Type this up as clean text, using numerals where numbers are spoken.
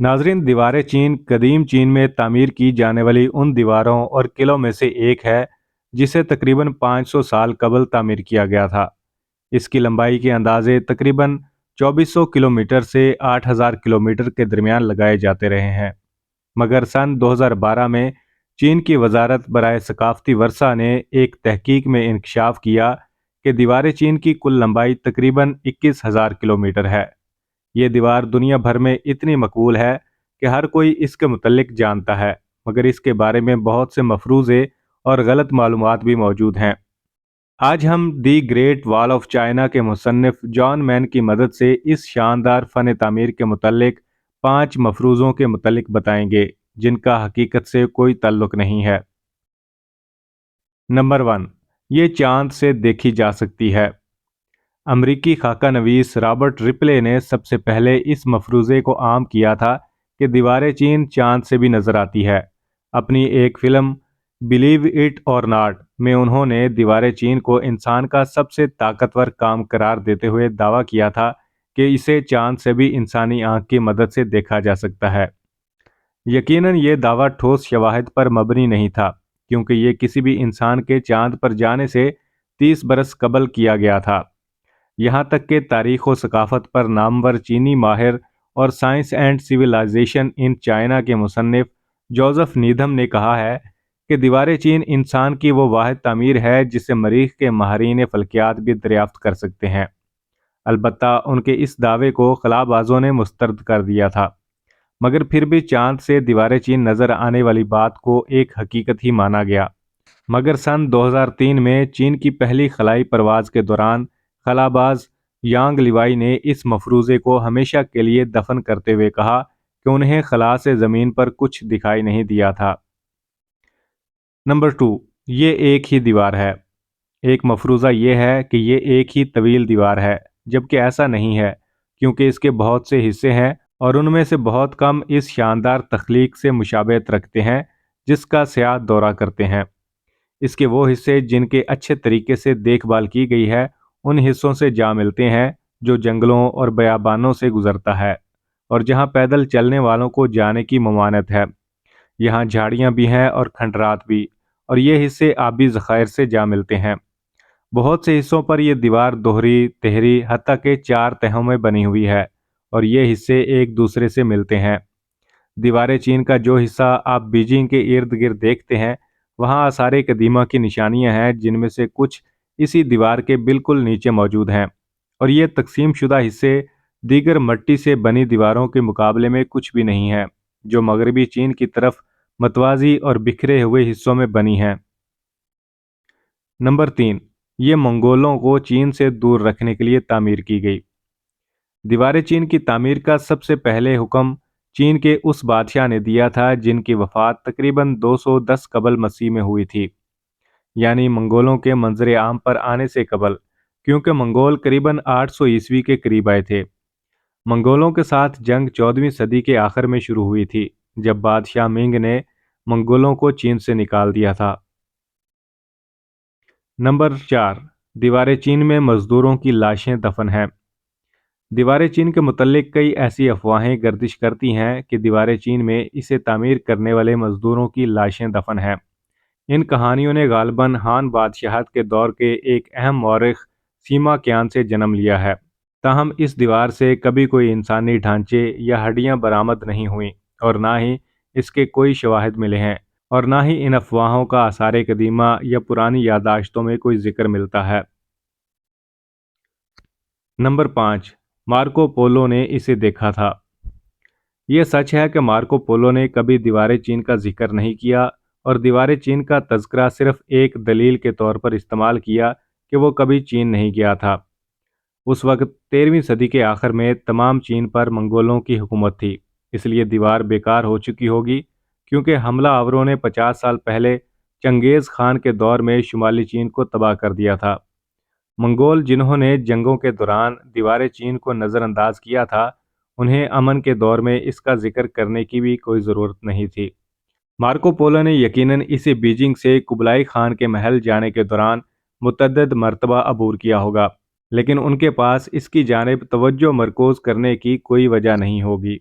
नाजरीन, दीवार चीन कदीम चीन में तामीर की जाने वाली उन दीवारों और किलों में से एक है जिसे तकरीबन 500 साल कबल तामीर किया गया था। इसकी लंबाई के अंदाजे तकरीबन 2400 किलोमीटर से 8000 किलोमीटर के दरमियान लगाए जाते रहे हैं। मगर सन 2012 में चीन की वजारत बराए सकाफती वर्सा ने एक तहकीक में इंकशाफ किया कि दीवार चीन की कुल लंबाई तकरीबन 21,000 किलोमीटर है। ये दीवार दुनिया भर में इतनी मकबूल है कि हर कोई इसके मुतल्लिक जानता है, मगर इसके बारे में बहुत से मफरूज़े और गलत मालूमात भी मौजूद हैं। आज हम the great wall of China के मुसन्निफ जॉन मैन की मदद से इस शानदार फ़न तामीर के मुतल्लिक 5 मफरूज़ों के मुतल्लिक बताएंगे जिनका हकीकत से कोई ताल्लुक नहीं है। नंबर 1, ये चांद से देखी जा सकती है। अमरीकी खाका नवीस रॉबर्ट रिपले ने सबसे पहले इस मफरूज़े को आम किया था कि दीवार चीन चांद से भी नज़र आती है। अपनी एक फिल्म बिलीव इट और नॉट में उन्होंने दीवार चीन को इंसान का सबसे ताकतवर काम करार देते हुए दावा किया था कि इसे चांद से भी इंसानी आंख की मदद से देखा जा सकता है। यकीनन ये दावा ठोस शवाहिद पर मबनी नहीं था, क्योंकि ये किसी भी इंसान के चांद पर जाने से 30 बरस कबल किया गया था। यहाँ तक कि तारीख व सकाफत पर नामवर चीनी माहिर और science and civilisation in China के मुसन्निफ जोसेफ नीधम ने कहा है कि दीवार चीन इंसान की वो वाहिद तामीर है जिसे मरीख के माहरीन फल्कियात भी दरियाफ्त कर सकते हैं। अलबत्ता उनके इस दावे को खलाबाजों ने मुस्तरद कर दिया था, मगर फिर भी चांद से दीवार चीन नज़र आने वाली बात को एक हकीकत ही माना गया। मगर सन 2003 में चीन की पहली खलाई परवाज के दौरान खलाबाज यांग लिवाई ने इस मफरूज़े को हमेशा के लिए दफन करते हुए कहा कि उन्हें खला से ज़मीन पर कुछ दिखाई नहीं दिया था। नंबर 2, ये एक ही दीवार है। एक मफरूज़ा ये है कि ये एक ही तवील दीवार है, जबकि ऐसा नहीं है, क्योंकि इसके बहुत से हिस्से हैं और उनमें से बहुत कम इस शानदार तख्लीक से मुशाबहत रखते हैं जिसका सयाह दौरा करते हैं। इसके वो हिस्से जिनके अच्छे तरीके से देखभाल की गई है उन हिस्सों से जा मिलते हैं जो जंगलों और बयाबानों से गुजरता है और जहां पैदल चलने वालों को जाने की ममानत है। यहाँ झाड़ियाँ भी हैं और खंडरात भी, और ये हिस्से आबी ज़खायर से जा मिलते हैं। बहुत से हिस्सों पर यह दीवार दोहरी, तिहरी, हत्ता के 4 तहों में बनी हुई है और ये हिस्से एक दूसरे से मिलते हैं। दीवार चीन का जो हिस्सा आप बीजिंग के इर्द गिर्द देखते हैं, वहाँ आसार कदीमा की निशानियाँ हैं जिनमें से कुछ इसी दीवार के बिल्कुल नीचे मौजूद हैं, और ये तकसीम शुदा हिस्से दीगर मट्टी से बनी दीवारों के मुकाबले में कुछ भी नहीं है जो मगरबी चीन की तरफ मतवाजी और बिखरे हुए हिस्सों में बनी हैं। नंबर 3, ये मंगोलों को चीन से दूर रखने के लिए तामीर की गई। दीवार चीन की तामीर का सबसे पहले हुक्म चीन के उस बादशाह ने दिया था जिनकी वफात तकरीबन 210 कबल मसीह में हुई थी, यानी मंगोलों के मंजर आम पर आने से कबल, क्योंकि मंगोल करीबन 800 ईस्वी के करीब आए थे। मंगोलों के साथ जंग 14वीं सदी के आखिर में शुरू हुई थी, जब बादशाह मिंग ने मंगोलों को चीन से निकाल दिया था। नंबर 4, दीवार चीन में मजदूरों की लाशें दफन हैं। दीवार चीन के मुतल्लिक कई ऐसी अफवाहें गर्दिश करती हैं कि दीवार चीन में इसे तामीर करने वाले मजदूरों की लाशें दफन हैं। इन कहानियों ने गालबन हान बादशाहत के दौर के एक अहम मौरख सीमा क्यान से जन्म लिया है। ताहम इस दीवार से कभी कोई इंसानी ढांचे या हड्डियां बरामद नहीं हुई और ना ही इसके कोई शवाहिद मिले हैं, और ना ही इन अफवाहों का आसार कदीमा या पुरानी यादाश्तों में कोई जिक्र मिलता है। नंबर 5, मार्को पोलो ने इसे देखा था। यह सच है कि मार्को पोलो ने कभी दीवार चीन का जिक्र नहीं किया और दीवार चीन का तज़किरा सिर्फ एक दलील के तौर पर इस्तेमाल किया कि वो कभी चीन नहीं गया था। उस वक्त 13वीं सदी के आखिर में तमाम चीन पर मंगोलों की हुकूमत थी, इसलिए दीवार बेकार हो चुकी होगी, क्योंकि हमला आवरों ने 50 साल पहले चंगेज़ खान के दौर में शुमाली चीन को तबाह कर दिया था। मंगोल जिन्होंने जंगों के दौरान दीवार चीन को नज़रअंदाज किया था, उन्हें अमन के दौर में इसका जिक्र करने की भी कोई ज़रूरत नहीं थी। मार्को पोलो ने यकीनन इसे बीजिंग से कुबलाई खान के महल जाने के दौरान मुतअद्दिद मरतबा अबूर किया होगा, लेकिन उनके पास इसकी जानिब तवज्जो मरकूज़ करने की कोई वजह नहीं होगी।